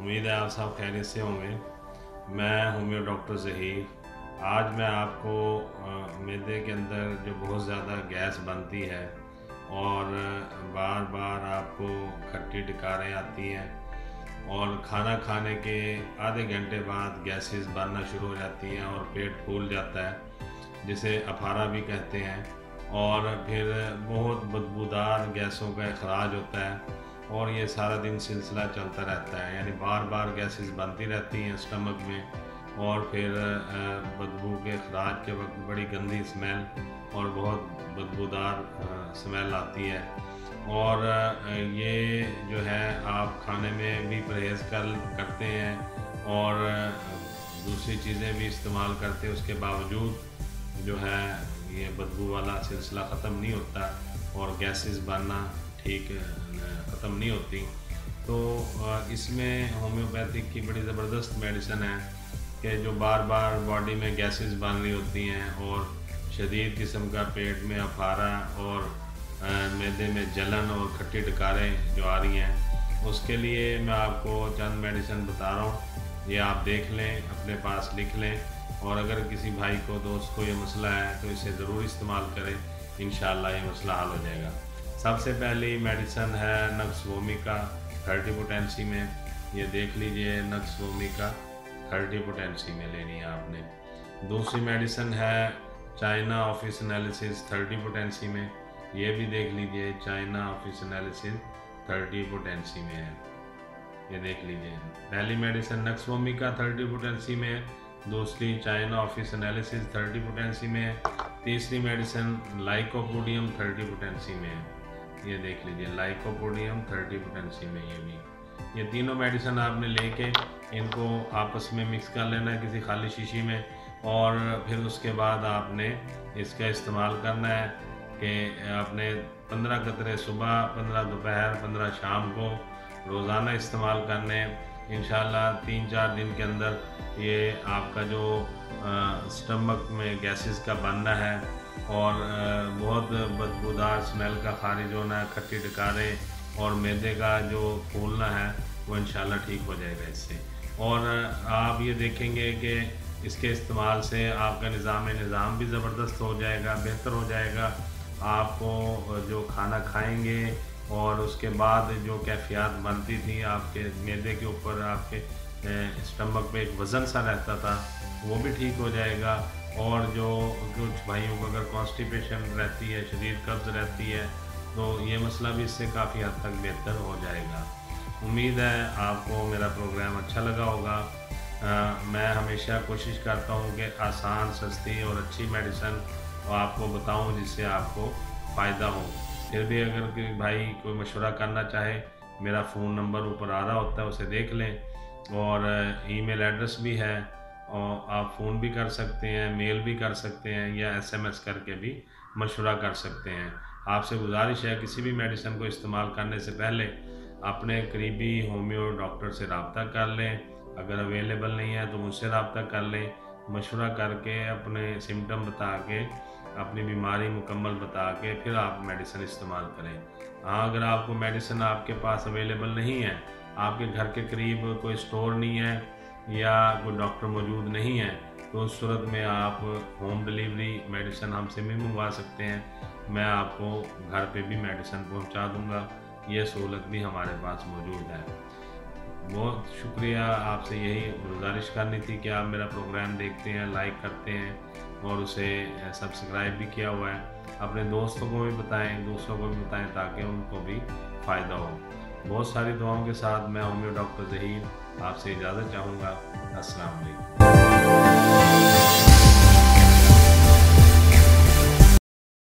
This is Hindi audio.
उम्मीद है आप सब खैरियत से होंगे। मैं होम्यो डॉक्टर ज़हीर। आज मैं आपको मैदे के अंदर जो बहुत ज़्यादा गैस बनती है और बार बार आपको खट्टी डकारें आती हैं और खाना खाने के आधे घंटे बाद गैसेस बनना शुरू हो जाती हैं और पेट फूल जाता है, जिसे अफारा भी कहते हैं। और फिर बहुत बदबूदार गैसों का अखराज होता है और ये सारा दिन सिलसिला चलता रहता है, यानी बार बार गैसेस बनती रहती हैं स्टमक में और फिर बदबू के अखराज के वक्त बड़ी गंदी स्मेल और बहुत बदबूदार स्मेल आती है। और ये जो है आप खाने में भी परहेज़ करते हैं और दूसरी चीज़ें भी इस्तेमाल करते हैं, उसके बावजूद जो है ये बदबू वाला सिलसिला ख़त्म नहीं होता और गैसेस बनना ठीक ख़त्म नहीं होती। तो इसमें होम्योपैथिक की बड़ी ज़बरदस्त मेडिसिन है कि जो बार बार बॉडी में गैसेस बन रही होती हैं और शदीद किस्म का पेट में अफारा और मैदे में जलन और खट्टी डकारें जो आ रही हैं, उसके लिए मैं आपको चंद मेडिसिन बता रहा हूँ। ये आप देख लें, अपने पास लिख लें और अगर किसी भाई को दोस्त को ये मसला है तो इसे ज़रूर इस्तेमाल करें, इंशाअल्लाह ये मसला हल हो जाएगा। सबसे पहली मेडिसिन है नक्स वोमिका 30 पोटेंसी में। ये देख लीजिए, नक्स वोमिका 30 पोटेंसी में लेनी है आपने। दूसरी मेडिसिन है चाइना ऑफिस एनालिसिस 30 पोटेंसी में। ये भी देख लीजिए, चाइना ऑफिस एनालिसिस 30 पोटेंसी में है, ये देख लीजिए। पहली मेडिसिन नक्स वोमिका 30 पोटेंसी में, दूसरी चाइना ऑफिस एनालिसिस 30 पोटेंसी में, तीसरी मेडिसिन लाइकोपोडियम 30 पोटेंसी में है। ये देख लीजिए, लाइकोपोडियम 30 पोटेंसी में। ये तीनों मेडिसिन आपने लेके इनको आपस में मिक्स कर लेना है किसी खाली शीशी में और फिर उसके बाद आपने इसका इस्तेमाल करना है कि आपने 15 कतरे सुबह, 15 दोपहर, 15 शाम को रोज़ाना इस्तेमाल करने। इंशाल्लाह 3-4 दिन के अंदर ये आपका जो स्टमक में गैसेस का बनना है और बहुत बदबूदार स्मेल का खारिज होना है, खट्टी डकारें और मैदे का जो फूलना है वो इंशाल्लाह ठीक हो जाएगा इससे। और आप ये देखेंगे कि इसके इस्तेमाल से आपका निज़ाम भी ज़बरदस्त हो जाएगा, बेहतर हो जाएगा। आपको जो खाना खाएंगे और उसके बाद जो कैफियत बनती थी आपके मैदे के ऊपर, आपके स्टमक पे एक वज़न सा रहता था, वो भी ठीक हो जाएगा। और जो कुछ भाइयों को अगर कॉन्स्टिपेशन रहती है, शदीद कब्ज़ रहती है, तो ये मसला भी इससे काफ़ी हद तक बेहतर हो जाएगा। उम्मीद है आपको मेरा प्रोग्राम अच्छा लगा होगा। मैं हमेशा कोशिश करता हूँ कि आसान, सस्ती और अच्छी मेडिसिन आपको बताऊँ जिससे आपको फ़ायदा हो। फिर भी अगर कोई भाई कोई मशवरा करना चाहे, मेरा फ़ोन नंबर ऊपर आ रहा होता है, उसे देख लें और ईमेल एड्रेस भी है और आप फ़ोन भी कर सकते हैं, मेल भी कर सकते हैं या SMS करके भी मशवरा कर सकते हैं। आपसे गुजारिश है किसी भी मेडिसिन को इस्तेमाल करने से पहले अपने करीबी होम्यो डॉक्टर से रब्ता कर लें। अगर अवेलेबल नहीं है तो मुझसे रब्ता कर लें। मशवरा करके अपने सिम्टम बता के, अपनी बीमारी मुकम्मल बता के फिर आप मेडिसिन इस्तेमाल करें। हाँ, अगर आपको मेडिसिन आपके पास अवेलेबल नहीं है, आपके घर के करीब कोई स्टोर नहीं है या कोई डॉक्टर मौजूद नहीं है, तो उस सूरत में आप होम डिलीवरी मेडिसिन हमसे भी मंगवा सकते हैं। मैं आपको घर पे भी मेडिसिन पहुंचा दूंगा, ये सहूलत भी हमारे पास मौजूद है। बहुत शुक्रिया, आपसे यही गुजारिश करनी थी कि आप मेरा प्रोग्राम देखते हैं, लाइक करते हैं और उसे सब्सक्राइब भी किया हुआ है। अपने दोस्तों को भी बताएं, दूसरों को भी बताएं ताकि उनको भी फ़ायदा हो। बहुत सारी दुआओं के साथ मैं होम्यो डॉक्टर ज़हीर आपसे इजाज़त चाहूँगा। अस्सलाम वालेकुम।